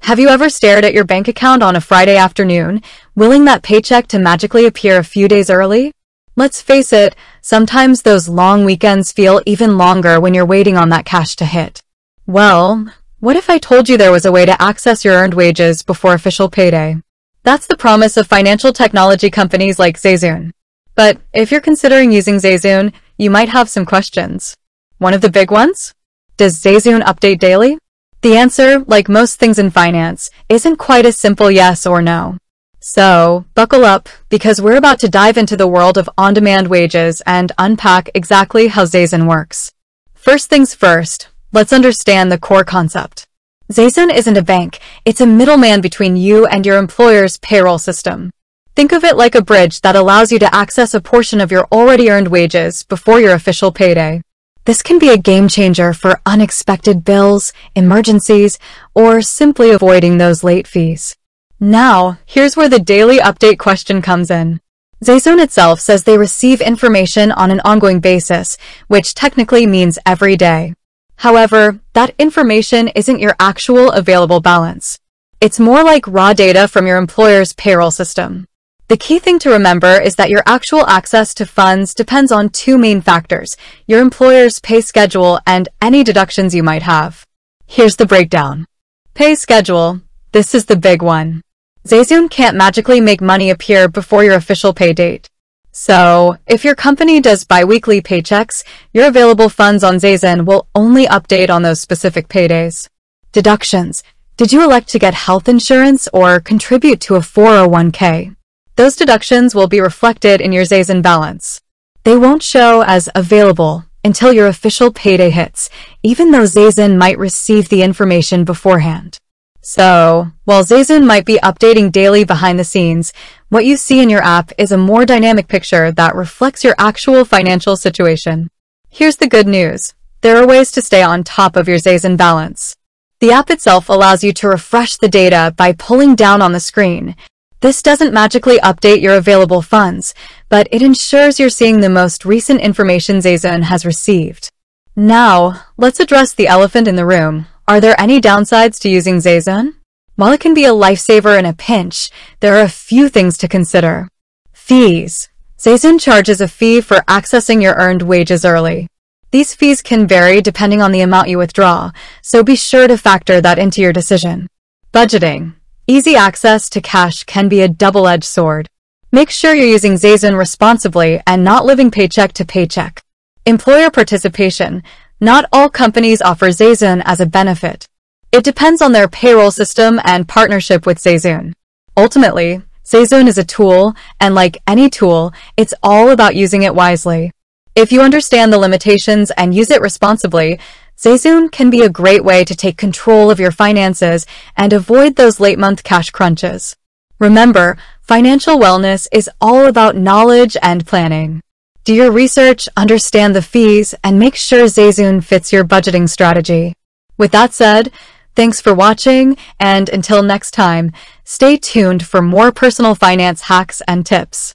Have you ever stared at your bank account on a Friday afternoon, willing that paycheck to magically appear a few days early? Let's face it, sometimes those long weekends feel even longer when you're waiting on that cash to hit. Well, what if I told you there was a way to access your earned wages before official payday? That's the promise of financial technology companies like Zayzoon. But if you're considering using Zayzoon, you might have some questions. One of the big ones? Does Zayzoon update daily? The answer, like most things in finance, isn't quite a simple yes or no. So, buckle up, because we're about to dive into the world of on-demand wages and unpack exactly how Zayzoon works. First things first, let's understand the core concept. Zayzoon isn't a bank, it's a middleman between you and your employer's payroll system. Think of it like a bridge that allows you to access a portion of your already earned wages before your official payday. This can be a game changer for unexpected bills, emergencies, or simply avoiding those late fees. Now, here's where the daily update question comes in. Zayzoon itself says they receive information on an ongoing basis, which technically means every day. However, that information isn't your actual available balance. It's more like raw data from your employer's payroll system. The key thing to remember is that your actual access to funds depends on two main factors: your employer's pay schedule and any deductions you might have. Here's the breakdown. Pay schedule. This is the big one. Zayzoon can't magically make money appear before your official pay date. So, if your company does bi-weekly paychecks, your available funds on Zayzoon will only update on those specific paydays. Deductions. Did you elect to get health insurance or contribute to a 401k? Those deductions will be reflected in your Zayzoon balance. They won't show as available until your official payday hits, even though Zayzoon might receive the information beforehand. So, while Zayzoon might be updating daily behind the scenes, what you see in your app is a more dynamic picture that reflects your actual financial situation. Here's the good news. There are ways to stay on top of your Zayzoon balance. The app itself allows you to refresh the data by pulling down on the screen. This doesn't magically update your available funds, but it ensures you're seeing the most recent information Zayzoon has received. Now, let's address the elephant in the room. Are there any downsides to using Zayzoon? While it can be a lifesaver in a pinch, there are a few things to consider. Fees. Zayzoon charges a fee for accessing your earned wages early. These fees can vary depending on the amount you withdraw, so be sure to factor that into your decision. Budgeting. Easy access to cash can be a double-edged sword. Make sure you're using Zayzoon responsibly and not living paycheck to paycheck. Employer participation. Not all companies offer Zayzoon as a benefit. It depends on their payroll system and partnership with Zayzoon. Ultimately, Zayzoon is a tool, and like any tool, it's all about using it wisely. If you understand the limitations and use it responsibly, Zayzoon can be a great way to take control of your finances and avoid those late-month cash crunches. Remember, financial wellness is all about knowledge and planning. Do your research, understand the fees, and make sure Zayzoon fits your budgeting strategy. With that said, thanks for watching, and until next time, stay tuned for more personal finance hacks and tips.